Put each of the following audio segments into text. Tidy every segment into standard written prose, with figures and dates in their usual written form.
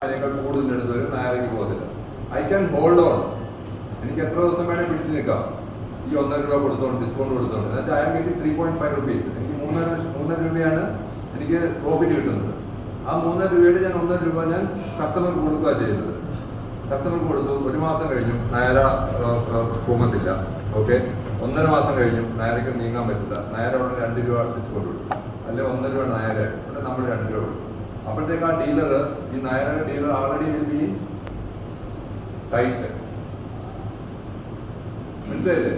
അതിനേക്കാൾ കൂടുതൽ എടുത്ത് വരും, നായരയ്ക്ക് പോകത്തില്ല. I can hold on. എനിക്ക് എത്ര ദിവസം വേണേൽ പിടിച്ച് നിൽക്കാം ഈ 1.5 രൂപ കൊടുത്തോണ്ട്, ഡിസ്കൗണ്ട് കൊടുത്തോണ്ട്. എന്നുവെച്ചാൽ ഐ ആം ഗെറ്റിംഗ് 3.5 റുപ്പീസ്. എനിക്ക് 3.5 രൂപയാണ് എനിക്ക് പ്രോഫിറ്റ് കിട്ടുന്നത്. ആ 3.5 രൂപയുടെ ഞാൻ 1.5 രൂപ ഞാൻ കസ്റ്റമർക്ക് കൊടുക്കുക ചെയ്യുന്നത്. കസ്റ്റമർക്ക് കൊടുത്തു, 1 മാസം കഴിഞ്ഞു നായര പോകുന്നില്ല. ഓക്കെ, 1.5 മാസം കഴിഞ്ഞു നായരക്ക് നീങ്ങാൻ പറ്റില്ല. നായരോട് 2 രൂപ ഡിസ്കൗണ്ട് കൊടുക്കും, അല്ലെ 1.5 രൂപ നായര, ഇവിടെ നമ്മൾ 2 രൂപ കൊടുക്കും. അപ്പോഴത്തേക്ക് ആ ഡീലർ, ഈ നായരുടെ dealer already will be tight. മനസ്സിലായില്ലേ?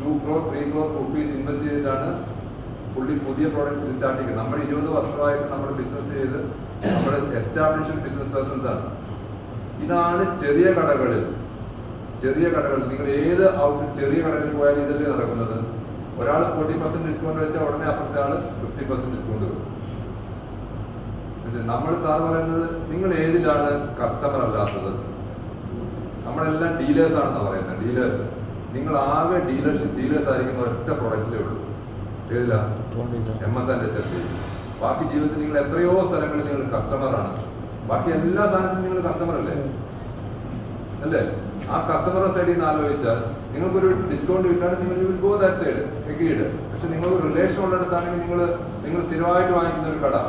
2 crore 3 crore റുപ്പീസ് ഇൻവെസ്റ്റ് ചെയ്തിട്ടാണ് പുള്ളി പുതിയ പ്രോഡക്റ്റ് സ്റ്റാർട്ട് ചെയ്യുന്നത്. നമ്മൾ 20 വർഷമായിട്ട് നമ്മൾ ബിസിനസ് ചെയ്ത് നമ്മൾ എസ്റ്റാബ്ലിഷ്ഡ് ബിസിനസ് പേഴ്സൺസ് ആണ്. ഇതാണ് ചെറിയ കടകളിൽ. നിങ്ങൾ ഏത് ചെറിയ കടകളിൽ പോയാലും ഇതല്ലേ നടക്കുന്നത്. ഒരാൾ 40% ഡിസ്കൗണ്ട് വെച്ചാൽ ഉടനെ അപ്പുറത്തെ ആൾ 50% ഡിസ്കൗണ്ട് വരും. നമ്മൾ സാർ പറയുന്നത്, നിങ്ങൾ ഏതിലാണ് കസ്റ്റമർ അല്ലാത്തത്? നമ്മളെല്ലാം ഡീലേഴ്സ് ആണെന്ന് പറയുന്നത്. ഡീലേഴ്സ്, നിങ്ങൾ ആകെ ഡീലേഴ്സ് ആയിരിക്കുന്ന ഒറ്റ പ്രൊഡക്റ്റിലേ ഉള്ളൂ. ഏതില്ല? MS&HS. ബാക്കി ജീവിതത്തിൽ നിങ്ങൾ എത്രയോ സ്ഥലങ്ങളിൽ നിങ്ങൾ കസ്റ്റമറാണ്. ബാക്കി എല്ലാ സാധനത്തിലും നിങ്ങൾ കസ്റ്റമർ അല്ലേ? ആ കസ്റ്റമറുടെ സൈഡിൽ നിന്ന് ആലോചിച്ചാൽ നിങ്ങൾക്കൊരു ഡിസ്കൗണ്ട് കിട്ടാണ്, നിങ്ങൾ will go that side, agreed. പക്ഷെ നിങ്ങൾ റിലേഷൻ ഉള്ളിടത്താണെങ്കിൽ നിങ്ങൾ സ്ഥിരമായിട്ട് വാങ്ങിക്കുന്ന ഒരു കടയാണ്.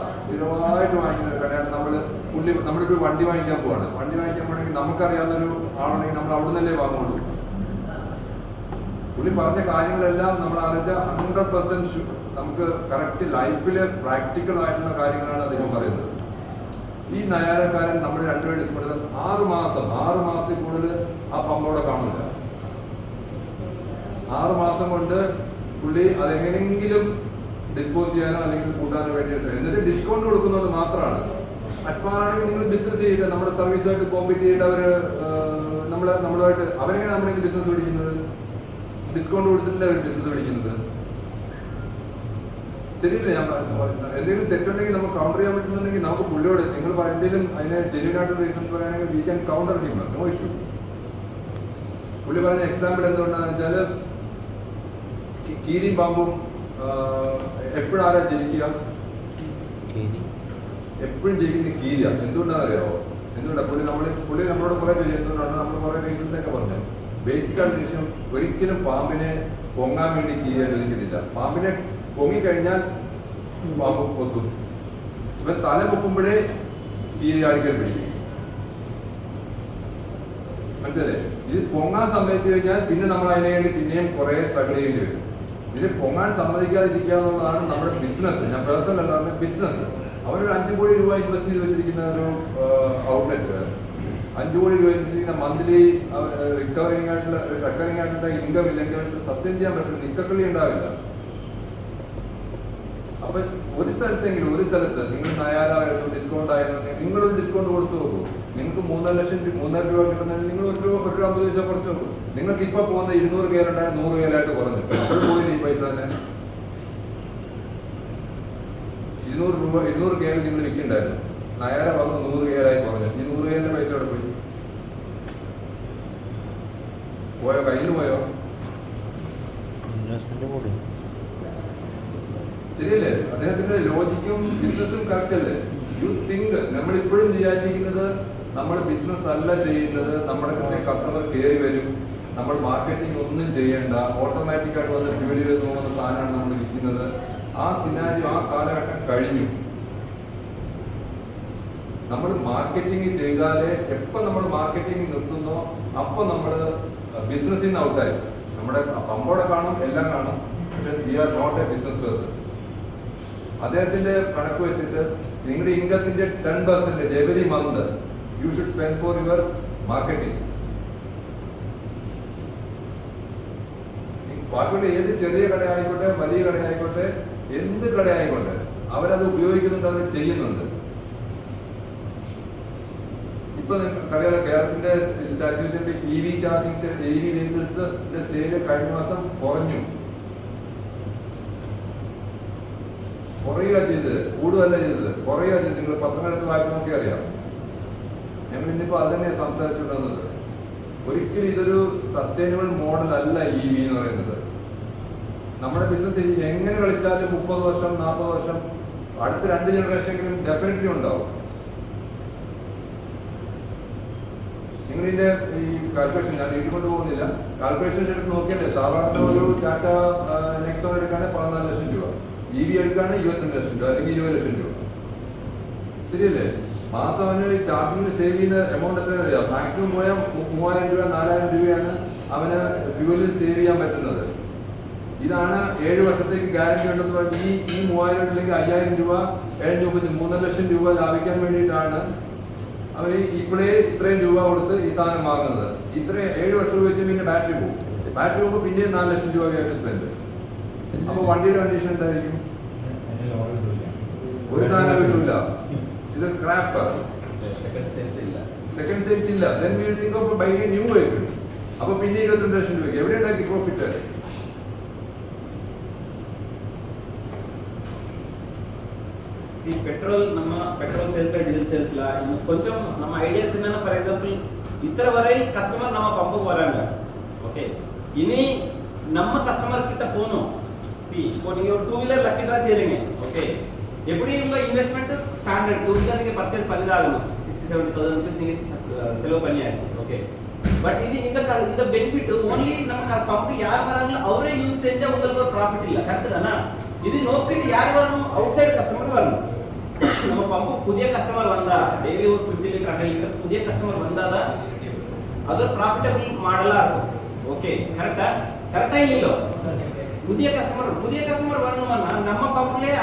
നമ്മളിപ്പോൾ വണ്ടി വാങ്ങിക്കാൻ പോവാണ്. വണ്ടി വാങ്ങിക്കാൻ പോകണമെങ്കിൽ നമുക്കറിയാവുന്നൊരു ആളുണ്ടെങ്കിൽ നമ്മൾ അവിടെ നിന്നല്ലേ വാങ്ങുള്ളൂ. പുള്ളി പറഞ്ഞ കാര്യങ്ങളെല്ലാം നമ്മൾ ആലോചിച്ചാൽ 100% നമുക്ക് കറക്റ്റ് ലൈഫില് പ്രാക്ടിക്കൽ ആയിട്ടുള്ള കാര്യങ്ങളാണ് അദ്ദേഹം പറയുന്നത്. ഈ നയാരക്കാരൻ നമ്മൾ 2 രൂപ ഡിസ്കൗണ്ട് 6 മാസത്തിൽ കൂടുതൽ ആ പമ്പോടെ കാണില്ല. 6 മാസം കൊണ്ട് പുള്ളി അതെങ്ങനെങ്കിലും ഡിസ്പോസ് ചെയ്യാനോ അല്ലെങ്കിൽ കൂട്ടാനോ വേണ്ടി, എന്നിട്ട് ഡിസ്കൗണ്ട് കൊടുക്കുന്നത് മാത്രമാണ്. അറ്റ്മാറാണെങ്കിൽ നിങ്ങൾ ബിസിനസ് ചെയ്തിട്ട് നമ്മുടെ സർവീസുമായിട്ട് കോമ്പീറ്റ് ചെയ്തിട്ട് നമ്മളുമായിട്ട് അവരെങ്ങനെ നമ്മളിങ്ങനെ ബിസിനസ് പിടിക്കുന്നത്? ഡിസ്കൗണ്ട് കൊടുത്തിട്ടില്ല അവർ ബിസിനസ് പിടിക്കുന്നത്. ശരിയല്ലേ? ഞാൻ എന്തെങ്കിലും തെറ്റുണ്ടെങ്കിൽ നമുക്ക് കൗണ്ടർ ചെയ്യാൻ പറ്റുന്നുണ്ടെങ്കിൽ നമുക്ക് പുള്ളിയോട് നിങ്ങൾ എന്തെങ്കിലും അതിനെ ജെന്യൂൻ ആയിട്ടുള്ള റീസൺസ് പറയുകയാണെങ്കിൽ we can counter him, no issue. പുള്ളി പറഞ്ഞ എക്സാമ്പിൾ എന്തുകൊണ്ടാന്ന് വെച്ചാൽ, കീരിയും പാമ്പും എപ്പോഴും ആരാ ജനിക്കുക? എപ്പോഴും ജയിക്കുന്ന കീരിയ. എന്തുകൊണ്ടാണെന്ന് അറിയാമോ? എന്തുകൊണ്ടാണ്? പുള്ളി നമ്മളോട് കുറെ ചോദിച്ചു എന്തുകൊണ്ടാണ്. നമ്മൾ കുറെ റീസൺസ് ഒക്കെ പറഞ്ഞു. ബേസിക് ആയിട്ട് വിഷയം, ഒരിക്കലും പാമ്പിനെ പൊങ്ങാൻ വേണ്ടി കീരി അനുവദിക്കുന്നില്ല. പാമ്പിനെ പൊങ്ങിക്കഴിഞ്ഞാൽ പാമ്പ് കൊത്തും. ഇവൻ തല പൊക്കുമ്പോഴേ കീരി ആൾക്കാർ പിടിക്കും. മനസ്സിലല്ലേ? ഇത് പൊങ്ങാൻ സമ്മതിച്ചു കഴിഞ്ഞാൽ പിന്നെ നമ്മൾ അതിനെ വേണ്ടി പിന്നെയും കുറെ സ്ട്രഗിൾ ചെയ്യേണ്ടി വരും. ഇതിന് പൊങ്ങാൻ സമ്മതിക്കാതിരിക്കുക എന്നുള്ളതാണ് നമ്മുടെ ബിസിനസ്. ഞാൻ പേഴ്സണൽ അല്ലാതെ ബിസിനസ്. അവരൊരു 5 കോടി രൂപ ഇൻവെസ്റ്റ് ചെയ്ത് വെച്ചിരിക്കുന്ന ഒരു ഔട്ട്ലെറ്റ്, 5 കോടി രൂപ ഇൻവെസ്റ്റ് ചെയ്യുന്ന മന്ത്ലി റിക്കവറിംഗ് ആയിട്ടുള്ള ഇൻകം ഇല്ലെങ്കിൽ സസ്റ്റെയിൻ ചെയ്യാൻ പറ്റും. നിക്കക്കളി ഉണ്ടാവില്ല. അപ്പൊ ഒരു സ്ഥലത്ത് നിങ്ങൾ നയാരായിരുന്നു ഡിസ്കൗണ്ട് ആയിരുന്നു, നിങ്ങളൊരു ഡിസ്കൗണ്ട് കൊടുത്തു നോക്കൂ. നിങ്ങൾക്ക് 3.5 രൂപ കിട്ടുന്നതിന് നിങ്ങൾ ഒരു 50 പൈസ കുറച്ച് നോക്കും. നിങ്ങൾക്ക് ഇപ്പൊ പോകുന്ന 200 കെയറുണ്ടായിരുന്നു 100 കെയറായിട്ട് കുറഞ്ഞു. അപ്പോൾ പോയില്ല ഈ പൈസ തന്നെ. 200 കെയർ നിങ്ങൾ വിൽക്കുന്നുണ്ടായിരുന്നു, നയാര വന്ന് 100 കെയറായി കുറഞ്ഞു. ഈ 100 കെയറിന്റെ പൈസ എവിടെ പോയി? കയ്യിൽ പോയോ? ശരിയല്ലേ? അദ്ദേഹത്തിന്റെ ലോജിക്കും ബിസിനസ്സും കറക്റ്റ് അല്ലേ? യു തിങ്ക് നമ്മളിപ്പോഴും വിചാരിച്ചിരിക്കുന്നത് നമ്മൾ ബിസിനസ് അല്ല ചെയ്യുന്നത്, നമ്മുടെ കസ്റ്റമർ കയറി വരും, നമ്മൾ മാർക്കറ്റിംഗ് ഒന്നും ചെയ്യേണ്ട, ഓട്ടോമാറ്റിക് ആയിട്ട് വന്ന് ഫ്യൂൽ ചെയ്ത് പോകുന്ന സാധനമാണ് നമ്മൾ വിൽക്കുന്നത്. ആ സിനാരിയോ, ആ കാലഘട്ടം കഴിഞ്ഞു. നമ്മൾ മാർക്കറ്റിംഗ് ചെയ്താലേ, എപ്പോൾ നമ്മൾ മാർക്കറ്റിംഗ് നിർത്തുന്നോ അപ്പോൾ നമ്മൾ ബിസിനസ്സിൽ നിന്ന് ഔട്ടായി. നമ്മുടെ പമ്പോടെ കാണും, എല്ലാം കാണും, പക്ഷെ we are not a business person. അദ്ദേഹത്തിന്റെ കണക്ക് വെച്ചിട്ട് നിങ്ങളുടെ ഇൻകത്തിന്റെ 10% every month you should spend for your marketing. ബാക്കിയുള്ള ഏത് ചെറിയ കട ആയിക്കോട്ടെ, വലിയ കട ആയിക്കോട്ടെ, എന്ത് കട ആയിക്കോട്ടെ, അവരത് ഉപയോഗിക്കുന്നുണ്ട്, അവർ ചെയ്യുന്നുണ്ട്. ഇപ്പൊ നിങ്ങൾക്കറിയാലോ, കേരളത്തിന്റെ സ്റ്റാറ്റ്യൂട്ടിന്റെ EV ചാർജിങ്, EV വെഹിക്കിൾസിന്റെ സെയില് കഴിഞ്ഞ മാസം കുറഞ്ഞു. കുറയുക ചെയ്തത്, കൂടുകയല്ല ചെയ്തത്, കുറയുക ചെയ്തത്. നിങ്ങൾ പത്രങ്ങളെടുത്ത് വായിച്ചു നോക്കി അറിയാം. ഞങ്ങൾ ഇന്നിപ്പോ അതന്നെ സംസാരിച്ചുകൊണ്ടുവന്നത്. ഒരിക്കലും ഇതൊരു സസ്റ്റൈനബിൾ മോഡൽ അല്ല EV എന്ന് പറയുന്നത്. നമ്മുടെ ബിസിനസ് എങ്ങനെ കളിച്ചാലും 30 വർഷം 40 വർഷം അടുത്ത 2 ജനറേഷനെങ്കിലും ഡെഫിനറ്റ്ലി ഉണ്ടാവും. നിങ്ങൾ ഇതിന്റെ ഈ കാൽക്കുലേഷൻ ഞാൻ വീട്ടിൽ പോകുന്നില്ല, കാൽക്കുലേഷൻസ് എടുത്ത് നോക്കിയല്ലേ. സാധാരണ ഒരു ടാറ്റ നെക്സോൺ എടുക്കുകയാണെങ്കിൽ 14 ലക്ഷം രൂപ, EV എടുക്കുകയാണെങ്കിൽ 22 ലക്ഷം രൂപ അല്ലെങ്കിൽ 20 ലക്ഷം രൂപ. ശരിയല്ലേ? മാസം അവന് ചാർജിങ്ങിന് സേവ് ചെയ്യുന്ന എമൗണ്ട് എത്ര അറിയാം? മാക്സിമം പോയാൽ 3000 രൂപ 4000 രൂപയാണ് അവന് ഫ്യൂവലിൽ സേവ് ചെയ്യാൻ പറ്റുന്നത്. ഇതാണ് 7 വർഷത്തേക്ക് ഗ്യാരണ്ടി ഉണ്ടെന്ന് പറഞ്ഞാൽ ഈ 3000 അല്ലെങ്കിൽ 5000 രൂപ 3 ലക്ഷം രൂപ ലാഭിക്കാൻ വേണ്ടിയിട്ടാണ് അവര് ഇപ്പോഴേ ഇത്രയും രൂപ കൊടുത്ത് ഈ സാധനം വാങ്ങുന്നത്. ഇത്രയും 7 വർഷം ഉപയോഗിച്ച് പിന്നെ ബാറ്ററി പോകും. ബാറ്ററി പോകുമ്പോൾ പിന്നെ 4 ലക്ഷം രൂപ ആയിട്ട് സ്പെൻഡ്. അപ്പൊ വണ്ടിയുടെ കണ്ടീഷൻ എന്തായിരിക്കും? ഒരു സാധനം കിട്ടൂല, ഇത് സ്ക്രാപ്പ്. സെക്കൻഡ് സെയിൽസ് ഇല്ല. Then we will think of buying a new vehicle. അപ്പൊ പിന്നെ 22 ലക്ഷം രൂപയ്ക്ക് എവിടെ ഉണ്ടാക്കി profit? Petrol sales diesel sales లా కొంచెం ನಮ್ಮ ಐಡಿಯಾಸ್ ಏನನ್ನ ಫಾರ್ ಎಕ್ಸಾಂಪಲ್ ಇತರ ವரை கஸ்டமர் நம்ம பம்புக்கு வராங்க. ஓகே, இனி நம்ம கஸ்டமர் கிட்ட போணும். இப்போ நீங்க ஒரு 2 வீலர் லக்கி டிரா செய்றீங்க. ஓகே, எப்படி உங்க இன்வெஸ்ட்மென்ட் ஸ்டாண்டர்ட் 2 வீலர் நீங்க பர்ச்சேஸ் பண்ணிதாகணும். 60-70,000 rupees நீங்க செலவு பண்ணியாச்சு. ஓகே, பட் இது இந்த பெனிஃபிட் ஓன்லி நம்ம பம்புக்கு யார் வராங்களோ அவரே யூஸ் செஞ்சா உங்களுக்கு ஒரு ப்ராஃபிட் இல்ல. கரெக்ட் தானா? இது நோக்கிட்டு யார் வரணும்? அவுட் சைடு கஸ்டமர் வரணும். நம்ம பம்பு புதிய கஸ்டமர் வந்தா டெய்லி ஒரு 50 லிட்டர் 100 லிட்டர் புதிய கஸ்டமர் வந்தாதான் அது ப்ராஃபிட்டபிள் மாடலா இருக்கும். ஓகே, கரெக்டா இல்லையோ? புதிய கஸ்டமர் வரணும்னா நம்ம பம்புலயே